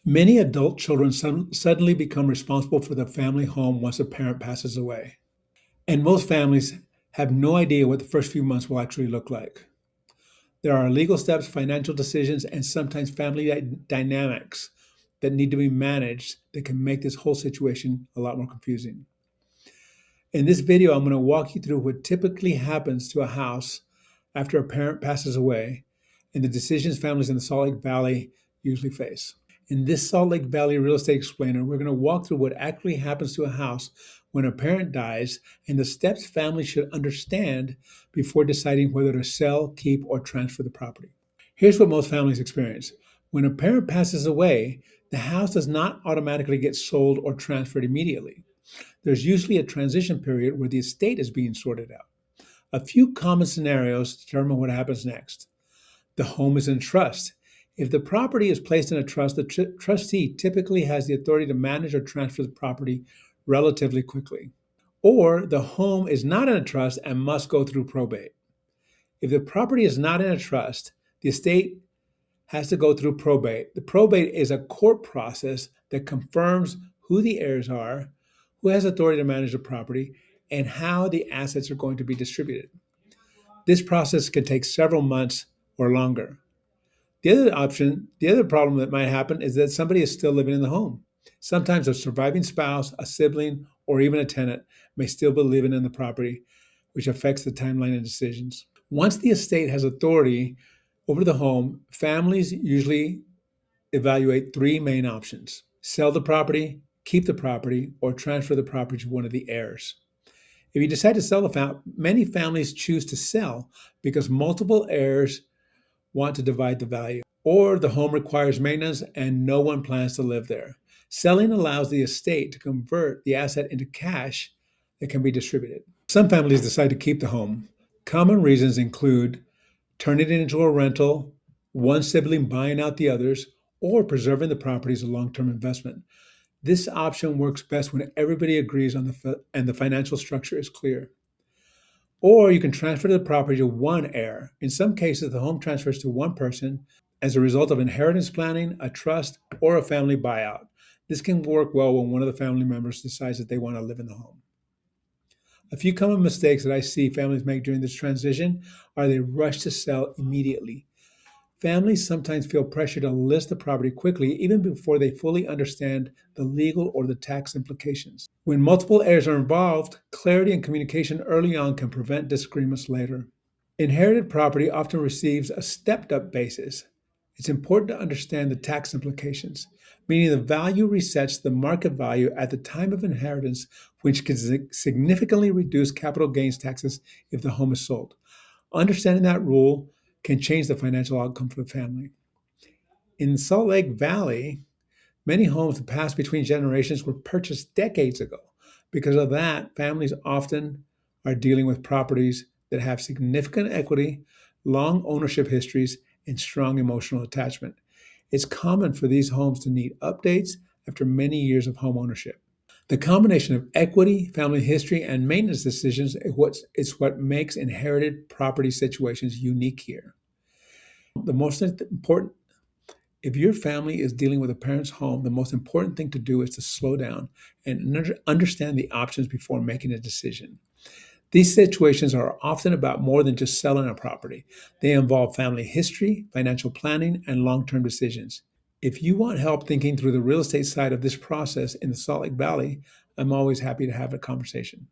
Many adult children suddenly become responsible for the family home once a parent passes away. And most families have no idea what the first few months will actually look like. There are legal steps, financial decisions, and sometimes family dynamics that need to be managed that can make this whole situation a lot more confusing. In this video, I'm going to walk you through what typically happens to a house after a parent passes away and the decisions families in the Salt Lake Valley usually face. In this Salt Lake Valley Real Estate Explainer, we're going to walk through what actually happens to a house when a parent dies and the steps families should understand before deciding whether to sell, keep, or transfer the property. Here's what most families experience. When a parent passes away, the house does not automatically get sold or transferred immediately. There's usually a transition period where the estate is being sorted out. A few common scenarios determine what happens next. The home is in trust. If the property is placed in a trust, the trustee typically has the authority to manage or transfer the property relatively quickly. Or the home is not in a trust and must go through probate. If the property is not in a trust, the estate has to go through probate. The probate is a court process that confirms who the heirs are, who has authority to manage the property, and how the assets are going to be distributed. This process can take several months or longer. The other problem that might happen is that somebody is still living in the home. Sometimes a surviving spouse, a sibling, or even a tenant may still be living in the property, which affects the timeline and decisions. Once the estate has authority over the home, families usually evaluate three main options: sell the property, keep the property, or transfer the property to one of the heirs. If you decide to sell many families choose to sell because multiple heirs want to divide the value, or the home requires maintenance and no one plans to live there. Selling allows the estate to convert the asset into cash that can be distributed. Some families decide to keep the home. Common reasons include turning it into a rental, one sibling buying out the others, or preserving the property as a long-term investment. This option works best when everybody agrees on and the financial structure is clear. Or you can transfer the property to one heir. In some cases, the home transfers to one person as a result of inheritance planning, a trust, or a family buyout. This can work well when one of the family members decides that they want to live in the home. A few common mistakes that I see families make during this transition are they rush to sell immediately. Families sometimes feel pressure to list the property quickly, even before they fully understand the legal or the tax implications. When multiple heirs are involved, clarity and communication early on can prevent disagreements later. Inherited property often receives a stepped-up basis. It's important to understand the tax implications, meaning the value resets the market value at the time of inheritance, which can significantly reduce capital gains taxes if the home is sold. Understanding that rule can change the financial outcome for the family. In Salt Lake Valley, many homes that passed between generations were purchased decades ago. Because of that, families often are dealing with properties that have significant equity, long ownership histories, and strong emotional attachment. It's common for these homes to need updates after many years of home ownership. The combination of equity, family history, and maintenance decisions is what makes inherited property situations unique here. The most important, if your family is dealing with a parent's home, the most important thing to do is to slow down and understand the options before making a decision. These situations are often about more than just selling a property. They involve family history, financial planning, and long-term decisions. If you want help thinking through the real estate side of this process in the Salt Lake Valley, I'm always happy to have a conversation.